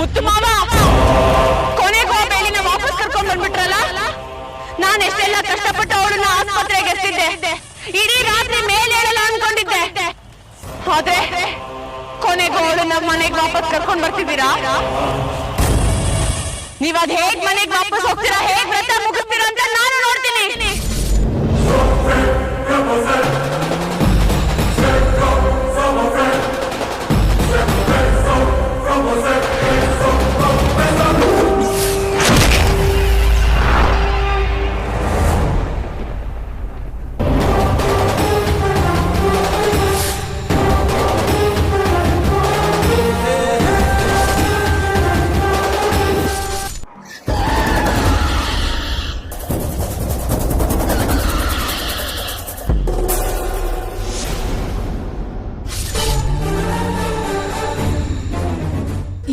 ಮುತ್ತು ಮಾವ ಕೊನೆಗೂ ಬೇಲಿನ ವಾಪಸ್ ಕರ್ಕೊಂಡ್ ಬಂದ್ಬಿಟ್ರಲ್ಲ. ನಾನು ಎಷ್ಟೆಲ್ಲ ಕಷ್ಟಪಟ್ಟು ಅವಳನ್ನ ಆಸ್ಪತ್ರೆಗೆ ಎತ್ತಿದ್ದೆ, ಇಡೀ ರಾತ್ರಿ ಮೇಲೆ ಹೇಳಲ್ಲ ಅನ್ಕೊಂಡಿದ್ದೆ. ಆದ್ರೆ ಕೊನೆಗೂ ಅವಳನ್ನ ಮನೆಗೆ ವಾಪಸ್ ಕರ್ಕೊಂಡ್ ಬರ್ತಿದ್ದೀರಾ. ನೀವ್ ಅದ್ ಹೇಗ್ ಮನೆಗೆ ವಾಪಸ್ ಹೋಗ್ತೀರಾ, ಹೇಗ್ ವ್ರತ ಮುಗಿಸ್ತೀರಾ ಅಂತ ನಾನು ನೋಡ್ತೀನಿ.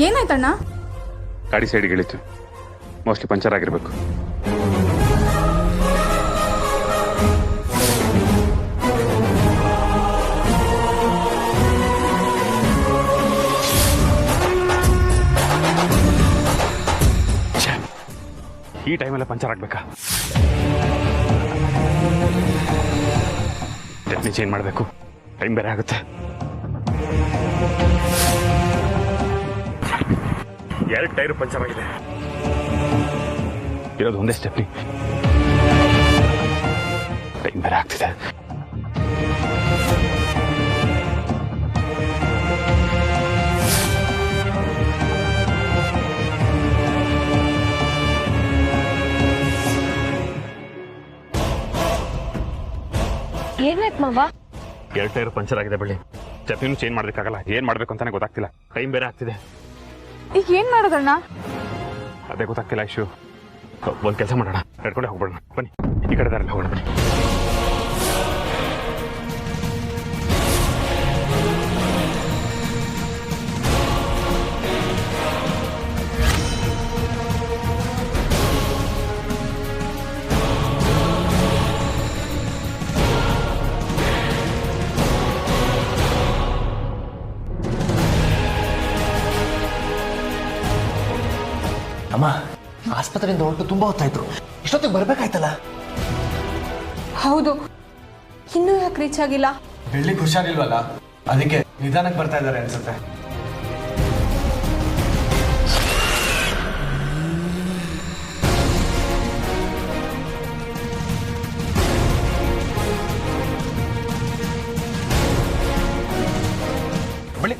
ಏನಾಯ್ತಣ್ಣ? ಗಾಡಿ ಸೈಡ್ಗೆ ಇಳಿತು, ಮೋಸ್ಟ್ಲಿ ಪಂಚರ್ ಆಗಿರ್ಬೇಕು. ಈ ಟೈಮಲ್ಲೇ ಪಂಚರ್ ಆಗ್ಬೇಕಾ? ಟೆಕ್ನಿ ಚೇಂಜ್ ಮಾಡಬೇಕು, ಟೈಮ್ ಬೇರೆ ಆಗುತ್ತೆ. ಎರಡು ಟೈರು ಪಂಚರ್ ಆಗಿದೆ, ಇರೋದು ಒಂದೇ ಸ್ಟೆಪ್ನಿ. ಟೈಮ್ ಬೇರೆ ಆಗ್ತಿದೆ. ಏನಾಯ್ತು ಮಾವ? ಎರಡು ಟೈರ್ ಪಂಚರ್ ಆಗಿದೆ ಬಳ್ಳಿ. ಸ್ಟೆಪ್ನಿನೂ ಚೇಂಜ್ ಮಾಡೋದಕ್ಕಾಗಲ್ಲ. ಏನ್ ಮಾಡ್ಬೇಕು ಅಂತಾನೆ ಗೊತ್ತಾಗ್ತಿಲ್ಲ. ಟೈಮ್ ಬೇರೆ ಆಗ್ತಿದೆ. ಈಗ ಏನ್ ಮಾಡೋದಣ್ಣ? ಅದೇ ಗೊತ್ತಾಗ್ತಿಲ್ಲ ಇಶ್ಯೂ. ಒಂದ್ ಕೆಲಸ ಮಾಡೋಣ, ನಡ್ಕೊಂಡೆ ಹೋಗ್ಬಿಡೋಣ. ಬನ್ನಿ, ಈ ಕಡೆ ದಾರಲ್ಲಿ ಹೋಗೋಣ. ಬನ್ನಿ. ಅಮ್ಮ, ಆಸ್ಪತ್ರೆಯಿಂದ ಹೊರಟು ತುಂಬಾ ಹೊತ್ತಾಯ್ತು. ಇಷ್ಟೊತ್ತಿಗೆ ಬರ್ಬೇಕಾಯ್ತಲ್ಲ. ಹೌದು, ಇನ್ನೂ ಯಾಕೆ ರೀಚ್ ಆಗಿಲ್ಲ? ಬೆಳ್ಳಿಗೆ ಹುಷಾರಿಲ್ವಲ್ಲ, ಅದಕ್ಕೆ ನಿಧಾನಕ್ಕೆ ಬರ್ತಾ ಇದ್ದಾರೆ ಅನ್ಸುತ್ತೆ. ಬಳ್ಳಿ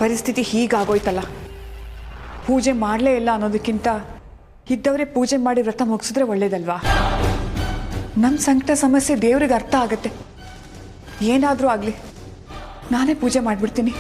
ಪರಿಸ್ಥಿತಿ ಹೀಗಾಗೋಯ್ತಲ್ಲ. ಪೂಜೆ ಮಾಡಲೇ ಇಲ್ಲ ಅನ್ನೋದಕ್ಕಿಂತ ಇದ್ದವರೇ ಪೂಜೆ ಮಾಡಿ ವ್ರತ ಮುಗಿಸಿದ್ರೆ ಒಳ್ಳೇದಲ್ವಾ? ನಮ್ಮ ಸಂಕಟ ಸಮಸ್ಯೆ ದೇವ್ರಿಗೆ ಅರ್ಥ ಆಗುತ್ತೆ. ಏನಾದರೂ ಆಗಲಿ, ನಾನೇ ಪೂಜೆ ಮಾಡಿಬಿಡ್ತೀನಿ.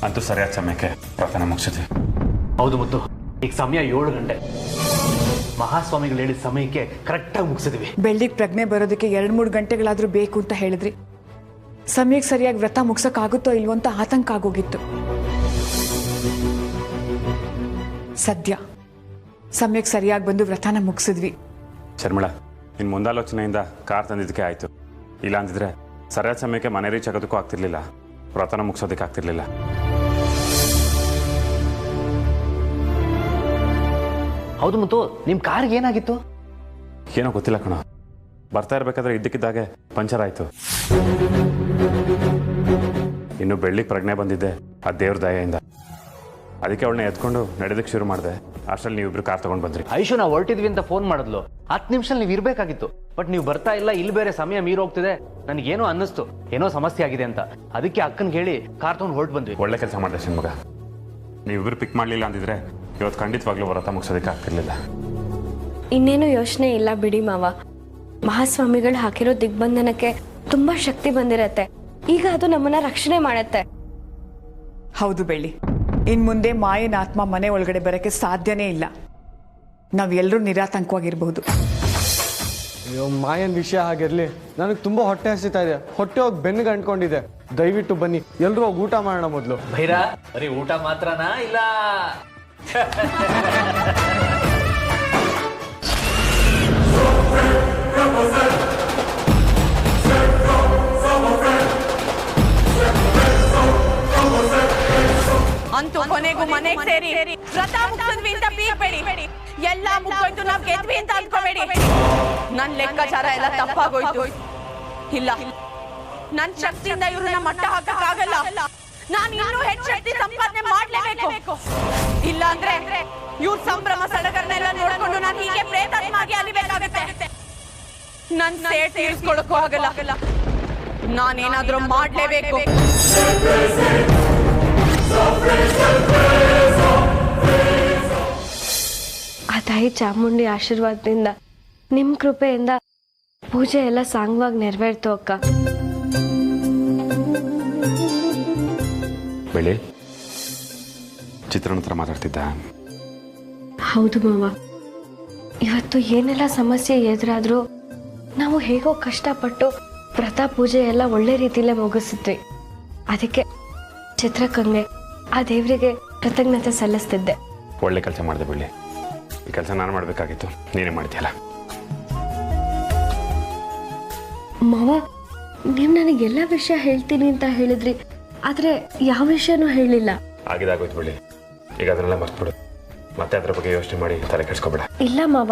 ಅಂತೂ ಸರಿಯಾದ ಸಮಯಕ್ಕೆ ಪ್ರಾರ್ಥನೆ ಮುಗಿಸಿದ್ವಿ. ಹೌದು ಮುತ್ತು, ಈಗ ಸಮಯ 7 ಗಂಟೆ. ಮಹಾಸ್ವಾಮಿಗಳು ಹೇಳಿದ ಸಮಯಕ್ಕೆ ಕರೆಕ್ಟಾಗಿ ಮುಗಿಸಿದ್ವಿ. ಬೆಳ್ಳಿಗೆ ಪ್ರಜ್ಞೆ ಬರೋದಕ್ಕೆ 2-3 ಗಂಟೆಗಳಾದರೂ ಬೇಕು ಅಂತ ಹೇಳಿದ್ರಿ. ಸಮಯಕ್ಕೆ ಸರಿಯಾಗಿ ವ್ರತ ಮುಗಿಸೋಕ್ಕಾಗುತ್ತೋ ಇಲ್ವೋ ಅಂತ ಆತಂಕ ಆಗೋಗಿತ್ತು. ಸದ್ಯ ಸಮಯಕ್ಕೆ ಸರಿಯಾಗಿ ಬಂದು ವ್ರತನ ಮುಗಿಸಿದ್ವಿ. ಶರ್ಮಿಳಾ, ನಿನ್ನ ಮುಂದಾಲೋಚನೆಯಿಂದ ಕಾರ್ ತಂದಿದ್ದಕ್ಕೆ ಆಯಿತು. ಇಲ್ಲ ಅಂದಿದ್ರೆ ಸರಿಯಾದ ಸಮಯಕ್ಕೆ ಮನೆ ರೀಚ್ ಆಗೋದಕ್ಕೂ ಆಗ್ತಿರ್ಲಿಲ್ಲ, ವ್ರತನ ಮುಗಿಸೋದಕ್ಕೆ ಆಗ್ತಿರ್ಲಿಲ್ಲ. ಹೌದು ಮುತ್ತು, ನಿಮ್ಮ ಕಾರ್ಗೆ ಏನಾಗಿತ್ತು? ಏನೋ ಗೊತ್ತಿಲ್ಲ ಕಣ. ಬರ್ತಾ ಇರಬೇಕಾದ್ರೆ ಇದ್ದಕ್ಕಿದ್ದಾಗೆ ಪಂಚರ್ ಆಯಿತು. ಇನ್ನು ಬೆಳ್ಳಿಗೆ ಪ್ರಜ್ಞೆ ಬಂದಿದ್ದೆ ಆ ದೇವ್ರ ದಯೆಯಿಂದ. ಅದಕ್ಕೆ ಅವಳನ್ನ ಎತ್ಕೊಂಡು ನಡೆದಕ್ಕೆ ಶುರು ಮಾಡಿದೆ. ಅಷ್ಟರಲ್ಲಿ ನೀವಿಬ್ರು ಕಾರ್ ತಗೊಂಡು ಬಂದ್ರಿ. ಐಶು ನಾವು ಹೊರಟಿದ್ವಿ ಅಂತ ಫೋನ್ ಮಾಡಿದ್ಲು. 10 ನಿಮಿಷದಲ್ಲಿ ನೀವು ಇರಬೇಕಾಗಿತ್ತು. ಬಟ್ ನೀವು ಬರ್ತಾ ಇಲ್ಲ, ಇಲ್ಲಿ ಬೇರೆ ಸಮಯ ಮೀರಿ ಹೋಗ್ತಿದೆ. ನನಗೇನೋ ಅನ್ನಿಸ್ತು, ಏನೋ ಸಮಸ್ಯೆ ಆಗಿದೆ ಅಂತ. ಅದಕ್ಕೆ ಅಕ್ಕನಿಗೆ ಹೇಳಿ ಕಾರ್ ತಗೊಂಡು ಹೊರಟು ಬಂದ್ವಿ. ಒಳ್ಳೆ ಕೆಲಸ ಮಾಡಿದೆ ಶಿವಮೊಗ್ಗ. ನೀವಿಬ್ರು ಪಿಕ್ ಮಾಡಲಿಲ್ಲ ಅಂದಿದ್ರೆ ಇವತ್ತು ಖಂಡಿತವಾಗ್ಲೂ ವ್ರತ ಮುಗಿಸೋದಕ್ಕೆ ಆಗ್ತಿರ್ಲಿಲ್ಲ. ಇನ್ನೇನು ಯೋಚನೆ ಇಲ್ಲ ಬಿಡಿ ಮಾವ. ಮಹಾಸ್ವಾಮಿಗಳು ಹಾಕಿರೋ ದಿಗ್ಬಂಧನಕ್ಕೆ ತುಂಬಾ ಶಕ್ತಿ ಬಂದಿರತ್ತೆ. ಈಗ ಅದು ನಮ್ಮನ್ನ ರಕ್ಷಣೆ ಮಾಡತ್ತೆ. ಹೌದು ಬೆಳ್ಳಿ, ಇನ್ ಮುಂದೆ ಮಾಯನ ಆತ್ಮ ಮನೆ ಒಳಗಡೆ ಬರೋಕ್ಕೆ ಸಾಧ್ಯನೇ ಇಲ್ಲ. ನಾವೆಲ್ಲರೂ ನಿರಾತಂಕವಾಗಿರ್ಬಹುದು. ಅಯ್ಯೋ, ಮಾಯನ್ ವಿಷಯ ಆಗಿರ್ಲಿ. ನನಗೆ ತುಂಬಾ ಹೊಟ್ಟೆ ಹಸಿತಾ ಇದೆ. ಹೊಟ್ಟೆ ಹೋಗಿ ಬೆನ್ನಿಗೆ ಅಂಟ್ಕೊಂಡಿದೆ. ದಯವಿಟ್ಟು ಬನ್ನಿ, ಎಲ್ಲರೂ ಹೋಗಿ ಊಟ ಮಾಡೋಣ ಮೊದಲು. ಭೈರ, ಬರೀ ಊಟ ಮಾತ್ರನಾ ಇಲ್ಲ? ಅಂತೂ ಕೊನೆಗೂ ಮನೆಗೆ ಸೇರಿ ವ್ರತ ಮುಗಿದ್ವಿ ಅಂತ ಬೀಳ್ಬೇಡಿ. ಎಲ್ಲ ಮುಗ್ದೋಯ್ತು, ನಾವ್ ಗೆದ್ವಿ ಅಂತ ಅನ್ಕೋಬೇಡಿ. ನನ್ ಲೆಕ್ಕಾಚಾರ ಎಲ್ಲ ತಪ್ಪಾಗೋಯ್ತು. ಇಲ್ಲ, ನನ್ ಶಕ್ತಿಯಿಂದ ಇವ್ರನ್ನ ಮಟ್ಟ ಹಾಕಕ್ಕಾಗಲ್ಲ. ನಾನು ಇನ್ನೂ ಹೆಚ್ಚು ಶಕ್ತಿ ಸಂಪಾದನೆ ಮಾಡ್ಲೇಬೇಕು. ಇಲ್ಲ ಅಂದ್ರೆ ಇವ್ರ ಸಂಭ್ರಮ ಸಡಗರನೆಲ್ಲ ನೋಡ್ಕೊಂಡು ನಾನು ಹೀಗೆ ಪ್ರೇತಾತ್ಮಾಗಿ ಅಲಿಬೇಕಾಗತ್ತೆ. ನನ್ ಸೇಟ್ ತೀರಿಸ್ಕೊಳಕ್ಕೂ ಆಗಲ್ಲ. ನಾನೇನಾದ್ರೂ ಮಾಡ್ಲೇಬೇಕು. ಆ ತಾಯಿ ಚಾಮುಂಡಿ ಆಶೀರ್ವಾದದಿಂದ ನಿಮ್ ಕೃಪೆಯಿಂದ ಪೂಜೆ ಎಲ್ಲ ಸಾಂಗವಾಗಿ ನೆರವೇರ್ತು ಅಕ್ಕ. ಬೆಳಿ ಚಿತ್ರನ ಹತ್ರ ಮಾತಾಡ್ತಿದ್ದ. ಹೌದು ಮಾವ, ಇವತ್ತು ಏನೆಲ್ಲ ಸಮಸ್ಯೆ ಎದುರಾದ್ರೂ ನಾವು ಹೇಗೋ ಕಷ್ಟಪಟ್ಟು ವ್ರತ ಪೂಜೆ ಎಲ್ಲ ಒಳ್ಳೆ ರೀತಿಲೇ ಮುಗಿಸಿದ್ವಿ. ಅದಕ್ಕೆ ಚಿತ್ರಕ್ಕಂಗೆ ಆ ದೇವರಿಗೆ ಕೃತಜ್ಞತೆ ಸಲ್ಲಿಸ್ತಿದ್ದೆ. ಒಳ್ಳೆ ಕೆಲಸ ಮಾಡಿದೆ ಬೆಳ್ಳಿ. ಈ ಕೆಲಸ ನಾನು ಮಾಡಬೇಕಾಗಿತ್ತು, ನೀನೇ ಮಾಡ್ತೀಯಲ್ಲ. ಮಾವ, ನೀವು ನನಗೆಲ್ಲ ವಿಷಯ ಹೇಳ್ತೀನಿ ಅಂತ ಹೇಳಿದ್ರಿ, ಆದ್ರೆ ಯಾವ ವಿಷಯನೂ ಹೇಳಿಲ್ಲ. ಆಗಿದಾಗೋಯ್ತು ಬೆಳ್ಳಿ, ಈಗ ಅದನ್ನೆಲ್ಲ ಮರ್ತ್ಬಿಡು. ಮತ್ತೆ ಅದ್ರ ಬಗ್ಗೆ ಯೋಚನೆ ಮಾಡಿ ತಲೆ ಕೆಡಿಸ್ಕೊಬೇಡ. ಇಲ್ಲ ಮಾವ,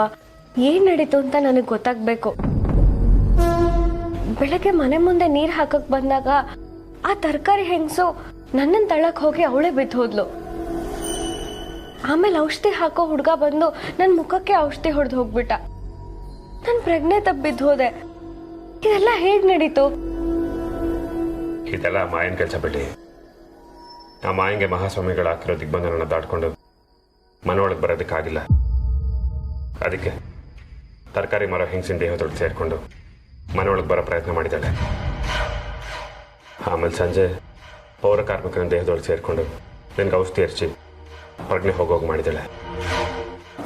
ಏನ್ ನಡೀತು ಅಂತ ನನಗೆ ಗೊತ್ತಾಗ್ಬೇಕು. ಬೆಳಗ್ಗೆ ಮನೆ ಮುಂದೆ ನೀರ್ ಹಾಕಕ್ ಬಂದಾಗ ಆ ತರಕಾರಿ ಹೆಂಗಸು ನನ್ನನ್ ತಳಕ್ ಹೋಗಿ ಅವಳೇ ಬಿದ್ದು ಹೋದ್ಲು. ಆಮೇಲೆ ಔಷಧಿ ಹಾಕೋ ಹುಡ್ಗ ಬಂದು ನನ್ ಮುಖಕ್ಕೆ ಔಷಧಿ ಹೊಡೆದು ಹೋಗ್ಬಿಟ್ಟ. ನನ್ ಪ್ರಜ್ಞೆ ತಪ್ಪಿದ್ದು ಹೋದೆ. ಇದೆಲ್ಲ ಹೇಗ್ ನಡೀತು? ಇದೆಲ್ಲ ಮಾಯನ್ ಕೆಲಸ ಬಿಡಿ. ಆ ಮಾಯಂಗೆ ಮಹಾಸ್ವಾಮಿಗಳು ಹಾಕಿರೋ ದಿಗ್ಬಂಧನನ್ನ ದಾಟ್ಕೊಂಡು ಮನೊಳಗೆ ಬರೋದಕ್ಕಾಗಿಲ್ಲ. ಅದಕ್ಕೆ ತರಕಾರಿ ಮರ ಹೆಂಗಸಿನ ದೇಹದೊಳಗೆ ಸೇರಿಕೊಂಡು ಮನೆಯೊಳಗೆ ಬರೋ ಪ್ರಯತ್ನ ಮಾಡಿದ್ದಾಳೆ. ಆಮೇಲೆ ಸಂಜೆ ಪೌರ ಕಾರ್ಮಿಕನ ದೇಹದೊಳಗೆ ಸೇರಿಕೊಂಡು ನಿನಗೆ ಔಷಧಿ ಎರಚಿ ಪ್ರಜ್ಞೆ ಹೋಗೋಗಿ ಮಾಡಿದ್ದಾಳೆ.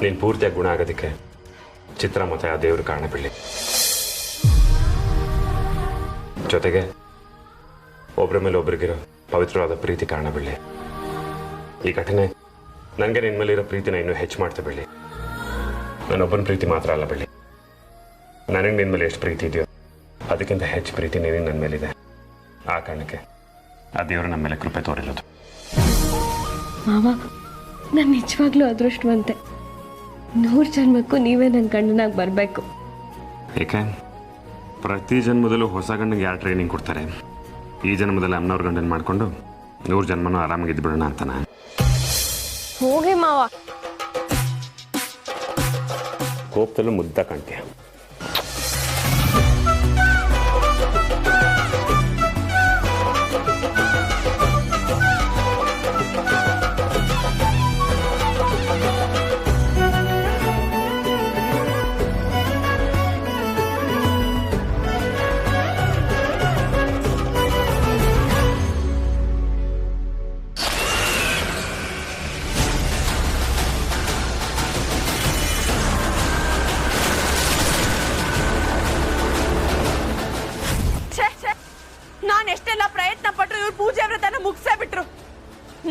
ನೀನು ಪೂರ್ತಿಯಾಗಿ ಗುಣ ಆಗೋದಕ್ಕೆ ಚಿತ್ರ ಮತ್ತು ಆ ದೇವರು ಕಾರಣ ಬಿಡಲಿ. ಜೊತೆಗೆ ಒಬ್ಬರ ಮೇಲೆ ಒಬ್ರಿಗಿರೋ ಪವಿತ್ರವಾದ ಪ್ರೀತಿ ಕಾರಣ ಬಿಡಲಿ. ಈ ಘಟನೆ ನನಗೆ ನಿನ್ನ ಮೇಲಿರೋ ಪ್ರೀತಿನ ಇನ್ನೂ ಹೆಚ್ಚು ಮಾಡ್ತಾ ಬಿಡಲಿ. ನಾನೊಬ್ಬನ ಪ್ರೀತಿ ಮಾತ್ರ ಅಲ್ಲ ಬಿಡಲಿ, ನನಗೆ ನಿನ್ನ ಮೇಲೆ ಎಷ್ಟು ಪ್ರೀತಿ ಇದೆಯೋ ಅದಕ್ಕಿಂತ ಹೆಚ್ಚು ಪ್ರೀತಿ ನೀನು ನನ್ನ ಮೇಲಿದೆ. ಆ ಕಾರಣಕ್ಕೆ ಆ ದೇವರು ನಮ್ಮ ಮೇಲೆ ಕೃಪೆ ತೋರಿರೋದು. ಮಾವ, ನಾನು ನಿಜವಾಗ್ಲೂ ಅದೃಷ್ಟವಂತೆ. 100 ಜನ್ಮಕ್ಕೂ ನೀವೇ ನನ್ನ ಗಂಡನಾಗಿ ಬರಬೇಕು. ಏಕೆ? ಪ್ರತಿ ಜನ್ಮದಲ್ಲೂ ಹೊಸ ಗಂಡನಿಗೆ ಯಾರು ಟ್ರೈನಿಂಗ್ ಕೊಡ್ತಾರೆ? ಈ ಜನ್ಮದಲ್ಲಿ ಅಮ್ಮನವ್ರ ಗಂಡನ ಮಾಡಿಕೊಂಡು 100 ಜನ್ಮನೂ ಆರಾಮಾಗಿದ್ದು ಬಿಡೋಣ ಅಂತ ನಾನು. ಹೋಗಿ ಮಾವ. ಕೋಪದಲ್ಲೂ ಮುದ್ದ ಕಾಣ್ತೀಯ.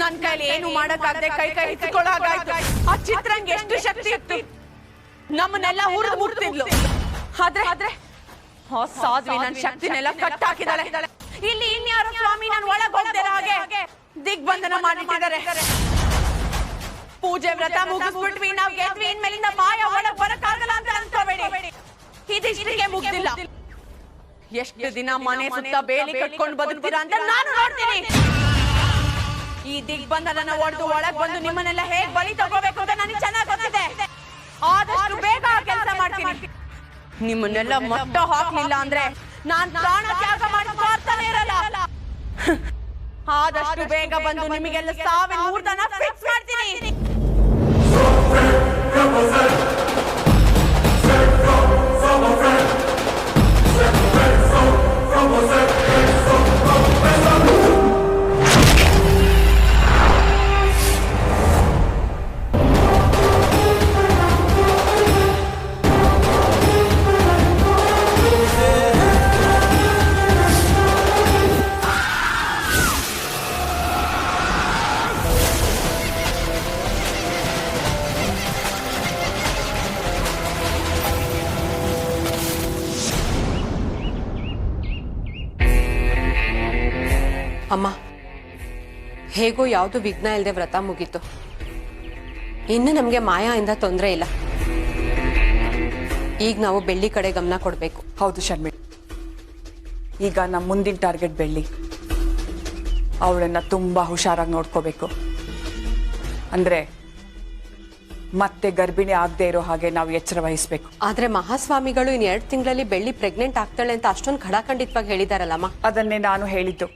ನನ್ ಕೈಲಿ ಏನು ಮಾಡಕ್ಕಾಗದೆ ಕೈ ಹಿಚ್ಕೊಳ್ಳಾಗಾಯ್ತು. ಆ ಚಿತ್ರಂಗೆ ಎಷ್ಟು ಶಕ್ತಿ ಇತ್ತು, ನಮ್ಮನ್ನೆಲ್ಲ ಹುರಿದು ಮುಟ್ತಿದ್ಲು. ಆದ್ರೆ ಆ ಸಾಧ್ವಿ ನನ್ ಶಕ್ತಿನೆಲ್ಲ ಕಟ್ಟಾಕಿದಾಳೆ. ಇಲ್ಲಿ ಇನ್ಯಾರೋ ಸ್ವಾಮಿ ನನ್ ಒಳಗ್ ಹೋಗ್ದಿರ ಹಾಗೆ ದಿಗ್ಬಂಧನ ಮಾಡಿಟ್ಟಿದ್ದಾರೆ. ಪೂಜೆ ವ್ರತ ಮುಗಿಸ್ಬಿಟ್ವಿ, ನಾವ್ ಗೆದ್ವಿ, ಇನ್ಮೇಲಿಂದ ಮಾಯ ಒಳಗ್ ಬರಕ್ಕಾಗಲ್ಲ ಅಂತ ಅನ್ಕೋಬೇಡಿ. ಇದಿಷ್ಟಕ್ಕೆ ಮುಗ್ದಿಲ್ಲ. ಎಷ್ಟು ದಿನ ಮನೆ ಸುತ್ತ ಬೇಲಿ ಕಟ್ಕೊಂಡು ಬದುಕ್ತೀರಾ ಅಂತ ನಾನು ನೋಡ್ತೀನಿ. ಈ ದಿಗ್ಬಂಧನ ಒಡೆದು ಒಳಗ್ ಬಂದು ನಿಮ್ಮನ್ನೆಲ್ಲ ಹೇಗ್ ಬಲಿ ತಗೋಬೇಕು ಅಂತ ನನಗೆ ಚೆನ್ನಾಗಿ ಗೊತ್ತಿದೆ. ಆದಷ್ಟು ಬೇಗ ಕೆಲಸ ಮಾಡ್ತೀನಿ. ನಿಮ್ಮನ್ನೆಲ್ಲ ಮಟ್ಟ ಹಾಕ್ಲಿಲ್ಲ ಅಂದ್ರೆ ನಾನ್ ಪ್ರಾಣ ತ್ಯಾಗ ಮಾಡಿ ಮಾಡ್ತಾನೆ ಇರಲ್ಲ. ಆದಷ್ಟು ಬೇಗ ಬಂದು ನಿಮಗೆಲ್ಲ ಸಾವಿನ ಮುಹೂರ್ತನ ಫಿಕ್ಸ್ ಮಾಡ್ತೀನಿ. ಅಮ್ಮ, ಹೇಗೋ ಯಾವುದು ವಿಘ್ನ ಇಲ್ಲದೆ ವ್ರತ ಮುಗೀತು. ಇನ್ನು ನಮಗೆ ಮಾಯಾಯಿಂದ ತೊಂದರೆ ಇಲ್ಲ. ಈಗ ನಾವು ಬೆಳ್ಳಿ ಕಡೆ ಗಮನ ಕೊಡಬೇಕು. ಹೌದು ಶರ್ಮಿಳ್, ಈಗ ನಮ್ಮ ಮುಂದಿನ ಟಾರ್ಗೆಟ್ ಬೆಳ್ಳಿ. ಅವಳನ್ನ ತುಂಬಾ ಹುಷಾರಾಗಿ ನೋಡ್ಕೋಬೇಕು. ಅಂದ್ರೆ ಮತ್ತೆ ಗರ್ಭಿಣಿ ಆಗದೆ ಇರೋ ಹಾಗೆ ನಾವು ಎಚ್ಚರ ವಹಿಸ್ಬೇಕು. ಆದ್ರೆ ಮಹಾಸ್ವಾಮಿಗಳು ಇನ್ 2 ತಿಂಗಳಲ್ಲಿ ಬೆಳ್ಳಿ ಪ್ರೆಗ್ನೆಂಟ್ ಆಗ್ತಾಳೆ ಅಂತ ಅಷ್ಟೊಂದು ಖಡಾಖಂಡಿತವಾಗಿ ಹೇಳಿದಾರಲ್ಲಮ್ಮ. ಅದನ್ನೇ ನಾನು ಹೇಳಿದ್ದು.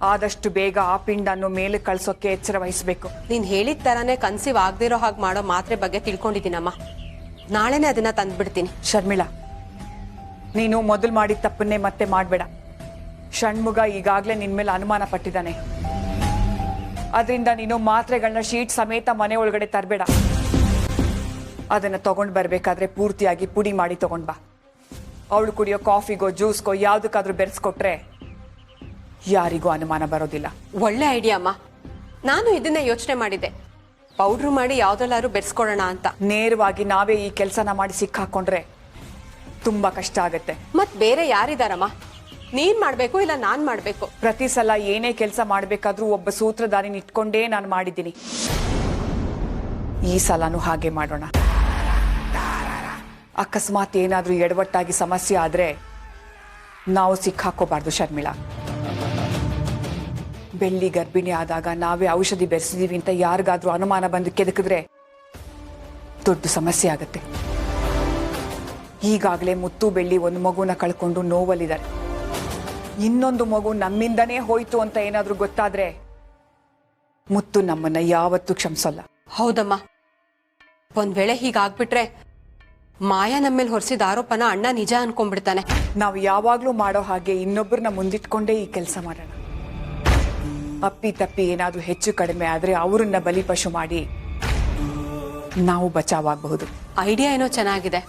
ಆದಷ್ಟು ಬೇಗ ಆ ಪಿಂಡನ್ನು ಮೇಲೆ ಕಳ್ಸೋಕೆ ಎಚ್ಚರ ವಹಿಸ್ಬೇಕು. ನೀನ್ ಹೇಳಿದ ತರಾನೇ ಕನ್ಸೀವ್ ಆಗದಿರೋ ಹಾಗೆ ಮಾಡೋ ಮಾತ್ರೆ ಬಗ್ಗೆ ತಿಳ್ಕೊಂಡಿದ್ದೀನಮ್ಮ. ನಾಳೆನೆ ಅದನ್ನ ತಂದ್ಬಿಡ್ತೀನಿ. ಶರ್ಮಿಳಾ, ನೀನು ಮೊದಲು ಮಾಡಿದ ತಪ್ಪನ್ನೇ ಮತ್ತೆ ಮಾಡಬೇಡ. ಷಣ್ಮುಗ ಈಗಾಗಲೇ ನಿನ್ ಮೇಲೆ ಅನುಮಾನ ಪಟ್ಟಿದ್ದಾನೆ. ಅದರಿಂದ ನೀನು ಮಾತ್ರೆಗಳನ್ನ ಶೀಟ್ ಸಮೇತ ಮನೆ ಒಳಗಡೆ ತರಬೇಡ. ಅದನ್ನ ತಗೊಂಡ್ ಬರ್ಬೇಕಾದ್ರೆ ಪೂರ್ತಿಯಾಗಿ ಪುಡಿ ಮಾಡಿ ತಗೊಂಡ್ ಬಾ. ಅವಳು ಕುಡಿಯೋ ಕಾಫಿಗೋ ಜ್ಯೂಸ್ಗೋ ಯಾವ್ದಕ್ಕಾದ್ರೂ ಬೆರೆಸ್ಕೊಟ್ರೆ ಯಾರಿಗೂ ಅನುಮಾನ ಬರೋದಿಲ್ಲ. ಒಳ್ಳೆ ಐಡಿಯಾ ಅಮ್ಮ. ನಾನು ಇದನ್ನೇ ಯೋಚನೆ ಮಾಡಿದ್ದೆ, ಪೌಡ್ರು ಮಾಡಿ ಯಾವ್ದ್ರಲ್ಲಾರು ಬೆರೆಸ್ಕೊಡೋಣ ಅಂತ. ನೇರವಾಗಿ ನಾವೇ ಈ ಕೆಲಸನ ಮಾಡಿ ಸಿಕ್ಕಾಕೊಂಡ್ರೆ ತುಂಬಾ ಕಷ್ಟ ಆಗತ್ತೆ. ಮತ್ ಬೇರೆ ಯಾರಿದಾರಮ್ಮ? ನೀನ್ ಮಾಡ್ಬೇಕು ಇಲ್ಲ ನಾನ್ ಮಾಡ್ಬೇಕು? ಪ್ರತಿ ಸಲ ಏನೇ ಕೆಲಸ ಮಾಡ್ಬೇಕಾದ್ರೂ ಒಬ್ಬ ಸೂತ್ರಧಾರಿನ ಇಟ್ಕೊಂಡೇ ನಾನು ಮಾಡಿದ್ದೀನಿ. ಈ ಸಲನೂ ಹಾಗೆ ಮಾಡೋಣ. ಅಕಸ್ಮಾತ್ ಏನಾದ್ರೂ ಎಡವಟ್ಟಾಗಿ ಸಮಸ್ಯೆ ಆದ್ರೆ ನಾವು ಸಿಕ್ಕಾಕೋಬಾರ್ದು ಶರ್ಮಿಳಾ. ಬೆಳ್ಳಿ ಗರ್ಭಿಣಿ ಆದಾಗ ನಾವೇ ಔಷಧಿ ಬೆರೆಸಿದೀವಿ ಅಂತ ಯಾರಿಗಾದ್ರೂ ಅನುಮಾನ ಬಂದು ಕೆದಕಿದ್ರೆ ದೊಡ್ಡ ಸಮಸ್ಯೆ ಆಗತ್ತೆ. ಈಗಾಗಲೇ ಮುತ್ತು ಬೆಳ್ಳಿ ಒಂದು ಮಗುನ ಕಳ್ಕೊಂಡು ನೋವಲ್ಲಿದ್ದಾರೆ. ಇನ್ನೊಂದು ಮಗು ನಮ್ಮಿಂದನೇ ಹೋಯ್ತು ಅಂತ ಏನಾದ್ರೂ ಗೊತ್ತಾದ್ರೆ ಮುತ್ತು ನಮ್ಮನ್ನ ಯಾವತ್ತೂ ಕ್ಷಮಿಸಲ್ಲ. ಹೌದಮ್ಮ, ಒಂದ್ ವೇಳೆ ಹೀಗಾಗ್ಬಿಟ್ರೆ ಮಾಯಾ ನಮ್ಮೇಲೆ ಹೊರಿಸಿದ ಆರೋಪನ ಅಣ್ಣ ನಿಜ ಅನ್ಕೊಂಡ್ಬಿಡ್ತಾನೆ. ನಾವು ಯಾವಾಗ್ಲೂ ಮಾಡೋ ಹಾಗೆ ಇನ್ನೊಬ್ಬರನ್ನ ಮುಂದಿಟ್ಕೊಂಡೇ ಈ ಕೆಲಸ ಮಾಡೋಣ. ಅಪ್ಪಿ ತಪ್ಪಿ ಏನಾದ್ರೂ ಹೆಚ್ಚು ಕಡಿಮೆ ಆದ್ರೆ ಅವರನ್ನ ಬಲಿಪಶು ಮಾಡಿ ನಾವು ಬಚಾವಾಗಬಹುದು. ಐಡಿಯಾ ಏನೋ ಚೆನ್ನಾಗಿದೆ,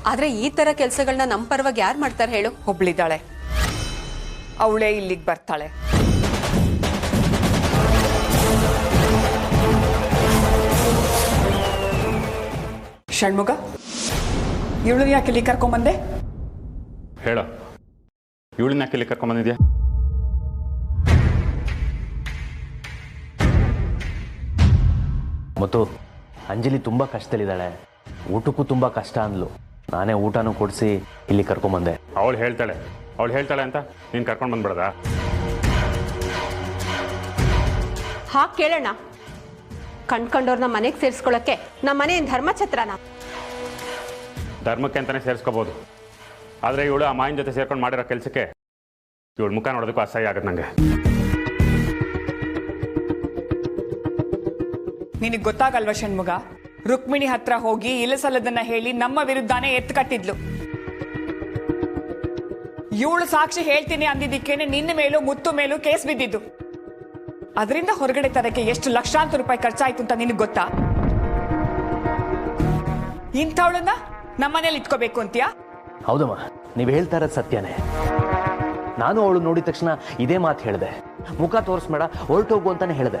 ಆದ್ರೆ ಈ ತರ ಕೆಲಸಗಳನ್ನ ನಮ್ಮ ಪರವಾಗಿ ಯಾರು ಮಾಡ್ತಾರೆ ಹೇಳು? ಒಬ್ಳಿದ್ದಾಳೆ, ಅವಳೇ ಇಲ್ಲಿಗೆ ಬರ್ತಾಳೆ. ಷಣ್ಮುಗ, ಇವಳನ್ನ ಯಾಕೆ ಇಲ್ಲಿ ಕರ್ಕೊಂಬಂದೆ? ಹೇಳ, ಇವಳನ್ನ ಯಾಕೆ ಇಲ್ಲಿ ಕರ್ಕೊಂಬಂದಿದ್ಯಾ? ಮತ್ತು ಅಂಜಲಿ ತುಂಬ ಕಷ್ಟದಲ್ಲಿದ್ದಾಳೆ, ಊಟಕ್ಕೂ ತುಂಬ ಕಷ್ಟ ಅಂದ್ಲು. ನಾನೇ ಊಟನೂ ಕೊಡಿಸಿ ಇಲ್ಲಿ ಕರ್ಕೊಂಬಂದೆ. ಅವಳು ಹೇಳ್ತಾಳೆ ಅಂತ ನೀನು ಕರ್ಕೊಂಡು ಬಂದ್ಬಿಡದ? ಹಾಗೆ ಕೇಳೋಣ. ಕಂಡ್ಕೊಂಡವ್ರನ್ನ ಮನೆಗೆ ಸೇರಿಸ್ಕೊಳಕ್ಕೆ ನಮ್ಮ ಮನೆ ಧರ್ಮಛತ್ರನ? ಧರ್ಮಕ್ಕೆ ಅಂತಾನೆ ಸೇರಿಸ್ಕೋಬೋದು, ಆದರೆ ಇವಳು ಆ ಮಾಯಿನ ಜೊತೆ ಸೇರ್ಕೊಂಡು ಮಾಡಿರೋ ಕೆಲಸಕ್ಕೆ ಇವಳು ಮುಖ ನೋಡೋದಕ್ಕೂ ಅಸಹ್ಯ ಆಗುತ್ತೆ ನನಗೆ. ನಿನಗೆ ಗೊತ್ತಾಗಲ್ವಾ ಷಣ್ಮುಗ? ರುಕ್ಮಿಣಿ ಹತ್ರ ಹೋಗಿ ಇಲ್ಲಸಲ್ಲದನ್ನ ಹೇಳಿ ನಮ್ಮ ವಿರುದ್ಧನೇ ಎತ್ಕಟ್ಟಿದ್ಲು. ಇವಳು ಸಾಕ್ಷಿ ಹೇಳ್ತೀನಿ ಅಂದಿದ್ದಕ್ಕೇನೆ ನಿನ್ನ ಮೇಲೂ ಮುತ್ತು ಮೇಲೂ ಕೇಸ್ ಬಿದ್ದಿದ್ದು. ಅದರಿಂದ ಹೊರಗಡೆ ತರಕ್ಕೆ ಎಷ್ಟು ಲಕ್ಷಾಂತರ ರೂಪಾಯಿ ಖರ್ಚಾಯ್ತು ಅಂತ ನಿನಗೆ ಗೊತ್ತಾ? ಇಂಥವಳನ್ನ ನಮ್ಮನೇಲಿ ಇಟ್ಕೋಬೇಕು ಅಂತೀಯಾ? ಹೌದಮ್ಮ, ನೀವು ಹೇಳ್ತಾ ಇರೋದು ಸತ್ಯನೇ. ನಾನು ಅವಳು ನೋಡಿದ ತಕ್ಷಣ ಇದೇ ಮಾತು ಹೇಳಿದೆ. ಮುಖ ತೋರಿಸ್ಬೇಡ, ಹೊರಟೋಗು ಅಂತಾನೆ ಹೇಳಿದೆ.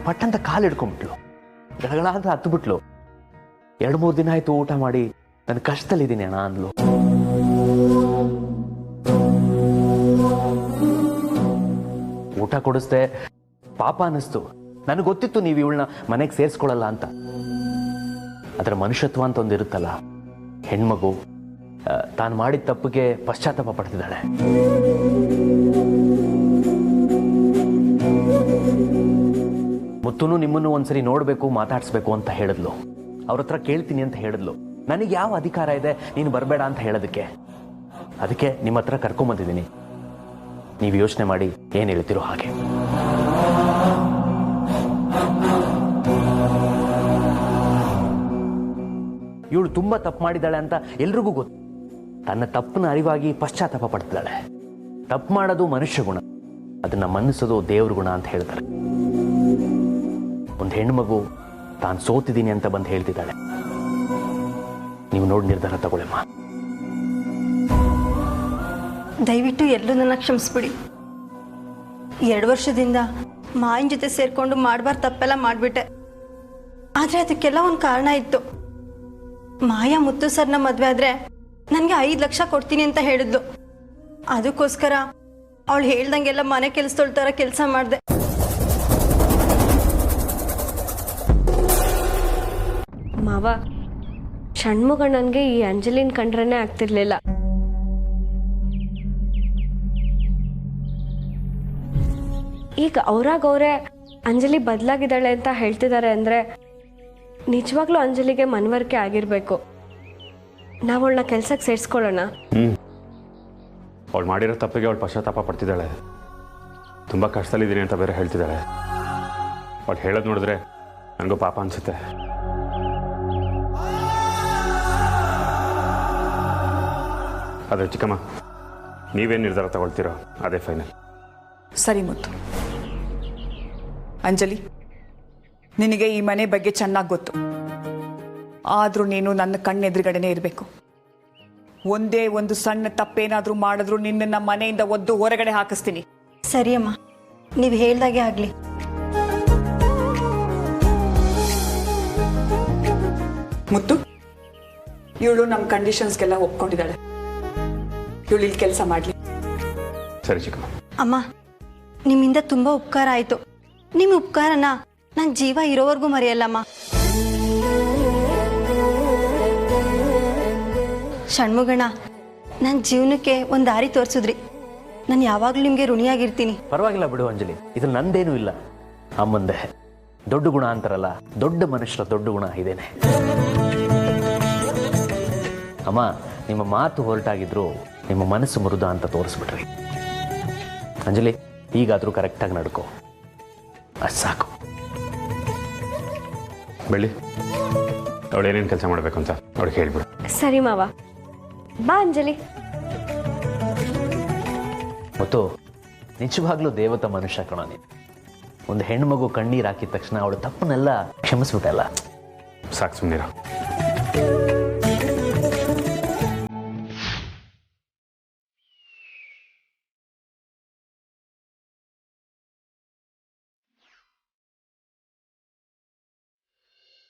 ಪಟ್ಟಂತ ಕಾಲು ಹಿಡ್ಕೊಂಡ್ಬಿಟ್ಲು, ಗಳಗಳ ಅಂತ ಹತ್ತು ಬಿಟ್ಲು. 2-3 ದಿನ ಆಯ್ತು ಊಟ ಮಾಡಿ, ನಾನು ಕಷ್ಟದಲ್ಲಿದ್ದೀನಿ ಅಣ್ಣ ಅಂದ್ಲು. ಊಟ ಕೊಡಿಸ್ದೆ, ಪಾಪ ಅನ್ನಿಸ್ತು. ನನಗೆ ಗೊತ್ತಿತ್ತು ನೀವು ಇವಳನ್ನ ಮನೆಗೆ ಸೇರಿಸ್ಕೊಳ್ಳಲ್ಲ ಅಂತ. ಅದರ ಮನುಷ್ಯತ್ವ ಅಂತ ಒಂದು ಇರುತ್ತಲ್ಲ, ಹೆಣ್ಮಗು ತಾನು ಮಾಡಿದ ತಪ್ಪಿಗೆ ಪಶ್ಚಾತ್ತಾಪ ಪಡ್ತಿದ್ದಾಳೆ. ಮುತ್ತುನು ನಿಮ್ಮನ್ನು ಒಂದ್ಸರಿ ನೋಡಬೇಕು, ಮಾತಾಡಿಸ್ಬೇಕು ಅಂತ ಹೇಳಿದ್ಲು. ಅವ್ರ ಹತ್ರ ಕೇಳ್ತೀನಿ ಅಂತ ಹೇಳಿದ್ಲು. ನನಗೆ ಯಾವ ಅಧಿಕಾರ ಇದೆ ನೀನು ಬರಬೇಡ ಅಂತ ಹೇಳೋದಕ್ಕೆ? ಅದಕ್ಕೆ ನಿಮ್ಮ ಹತ್ರ ಕರ್ಕೊಂಬಂದಿದ್ದೀನಿ. ನೀವು ಯೋಚನೆ ಮಾಡಿ ಏನು ಹೇಳ್ತಿರೋ ಹಾಗೆ. ಇವಳು ತುಂಬಾ ತಪ್ಪು ಮಾಡಿದ್ದಾಳೆ ಅಂತ ಎಲ್ರಿಗೂ ಗೊತ್ತು. ತನ್ನ ತಪ್ಪನ್ನ ಅರಿವಾಗಿ ಪಶ್ಚಾತ್ತಾಪ ಪಡ್ತಿದ್ದಾಳೆ. ತಪ್ಪು ಮಾಡೋದು ಮನುಷ್ಯ ಗುಣ, ಅದನ್ನ ಮನ್ನಿಸೋದು ದೇವ್ರ ಗುಣ ಅಂತ ಹೇಳ್ತಾರೆ. ಒಂದು ಹೆಣ್ಮಗು ತಾನು ಸೋತಿದ್ದೀನಿ ಅಂತ ಬಂದು ಹೇಳ್ತಿದ್ದಾಳೆ. ನೀವು ನೋಡಿ ನಿರ್ಧಾರ ತಗೊಳ್ಳಮ್ಮ. ದಯವಿಟ್ಟು ಎಲ್ಲರೂ ನನ್ನ ಕ್ಷಮಿಸ್ಬಿಡಿ. 2 ವರ್ಷದಿಂದ ಮಾಯನ್ ಜೊತೆ ಸೇರ್ಕೊಂಡು ಮಾಡಬಾರ್ದು ತಪ್ಪೆಲ್ಲ ಮಾಡಿಬಿಟ್ಟೆ. ಆದರೆ ಅದಕ್ಕೆಲ್ಲ ಒಂದು ಕಾರಣ ಇತ್ತು. ಮಾಯಾ ಮುತ್ತು ಸರ್ನ ಮದುವೆ ಆದರೆ ನನಗೆ 5 ಲಕ್ಷ ಕೊಡ್ತೀನಿ ಅಂತ ಹೇಳಿದ್ಲು. ಅದಕ್ಕೋಸ್ಕರ ಅವಳು ಹೇಳ್ದಂಗೆಲ್ಲ ಮನೆ ಕೆಲಸದೊಳ ಥರ ಕೆಲಸ ಮಾಡಿದೆ. ಮಾವ, ಷಣ್ಮುಗಣ್ಣನ್ಗೆ ಈ ಅಂಜಲಿನ್ ಕಂಡ್ರೇ ಆಗ್ತಿರ್ಲಿಲ್ಲ. ಈಗ ಅವರೇ ಅಂಜಲಿ ಬದಲಾಗಿದ್ದಾಳೆ ಅಂತ ಹೇಳ್ತಿದ್ದಾರೆ ಅಂದರೆ ನಿಜವಾಗ್ಲೂ ಅಂಜಲಿಗೆ ಮನವರಿಕೆ ಆಗಿರಬೇಕು. ನಾವು ಅವಳನ್ನ ಕೆಲ್ಸಕ್ಕೆ ಸೇರಿಸ್ಕೊಳ್ಳೋಣ. ಅವಳು ಮಾಡಿರೋ ತಪ್ಪಿಗೆ ಅವಳು ಪಶ್ಚಾತ್ತಾಪ ಪಡ್ತಿದ್ದಾಳೆ. ತುಂಬ ಕಷ್ಟದಲ್ಲಿದ್ದೀನಿ ಅಂತ ಬೇರೆ ಹೇಳ್ತಿದ್ದಾಳೆ. ಅವಳು ಹೇಳೋದು ನೋಡಿದ್ರೆ ನನಗೂ ಪಾಪ ಅನಿಸುತ್ತೆ. ಆದರೆ ಚಿಕ್ಕಮ್ಮ, ನೀವೇನು ನಿರ್ಧಾರ ತಗೊಳ್ತೀರೋ ಅದೇ ಫೈನಲ್. ಸರಿ ಮುತ್ತು. ಅಂಜಲಿ, ನಿನಗೆ ಈ ಮನೆ ಬಗ್ಗೆ ಚೆನ್ನಾಗಿ ಗೊತ್ತು. ಆದರೂ ನೀನು ನನ್ನ ಕಣ್ಣೆದುರುಗಡೆನೇ ಇರಬೇಕು. ಒಂದೇ ಒಂದು ಸಣ್ಣ ತಪ್ಪೇನಾದರೂ ಮಾಡಿದ್ರು ನಿನ್ನನ್ನು ಮನೆಯಿಂದ ಒದ್ದು ಹೊರಗಡೆ ಹಾಕಿಸ್ತೀನಿ. ಸರಿ ಅಮ್ಮ, ನೀವು ಹೇಳ್ದಾಗೆ ಆಗಲಿ. ಮುತ್ತು, ಇವಳು ನಮ್ಮ ಕಂಡೀಷನ್ಸ್ಗೆಲ್ಲ ಒಪ್ಕೊಂಡಿದ್ದಾಳೆ. ಇವಳು ಇಲ್ಲಿ ಕೆಲಸ ಮಾಡಲಿ. ಸರಿ ಚಿಕ್ಕಮ್ಮ. ಅಮ್ಮ, ನಿಮ್ಮಿಂದ ತುಂಬ ಉಪಕಾರ ಆಯಿತು. ನಿಮ್ಮ ಉಪಕಾರನ ನನ್ನ ಜೀವ ಇರೋವರೆಗೂ ಮರೆಯಲ್ಲಮ್ಮ. ಷಣ್ಮುಗಣ್ಣ, ನನ್ನ ಜೀವನಕ್ಕೆ ಒಂದು ದಾರಿ ತೋರಿಸಿದ್ರಿ. ನಾನು ಯಾವಾಗಲೂ ನಿಮಗೆ ಋಣಿಯಾಗಿರ್ತೀನಿ. ಪರವಾಗಿಲ್ಲ ಬಿಡು ಅಂಜಲಿ, ಇದ್ರಲ್ಲಿ ನಂದೇನೂ ಇಲ್ಲ. ಅಮ್ಮಂದೆ ದೊಡ್ಡ ಗುಣ ಅಂತಾರಲ್ಲ, ದೊಡ್ಡ ಮನುಷ್ಯರ ದೊಡ್ಡ ಗುಣ ಇದೇನೆ. ಅಮ್ಮ, ನಿಮ್ಮ ಮಾತು ಹೊರಟಾಗಿದ್ರು ನಿಮ್ಮ ಮನಸ್ಸು ಮೃದ ಅಂತ ತೋರಿಸ್ಬಿಟ್ರಿ. ಅಂಜಲಿ, ಈಗಾದರೂ ಕರೆಕ್ಟಾಗಿ ನಡ್ಕೋ, ಅಷ್ಟು ಸಾಕು. ಬೆಳ್ಳಿ, ಅವಳು ಏನೇನು ಕೆಲಸ ಮಾಡಬೇಕು ಅಂತ ಅವಳಿಗೆ ಹೇಳ್ಬಿಡು. ಸರಿ ಮಾವ, ಬಾ ಅಂಜಲಿ. ಮತ್ತು ನಿಜವಾಗ್ಲೂ ದೇವತ ಮನುಷ್ಯ ಕಣ ನೀನು. ಒಂದು ಹೆಣ್ಮಗು ಕಣ್ಣೀರು ಹಾಕಿದ ತಕ್ಷಣ ಅವಳು ತಪ್ಪನ್ನೆಲ್ಲ ಕ್ಷಮಿಸ್ಬಿಟ್ಟಲ್ಲ. ಸಾಕು, ಸುಮ್ಮನಿರ.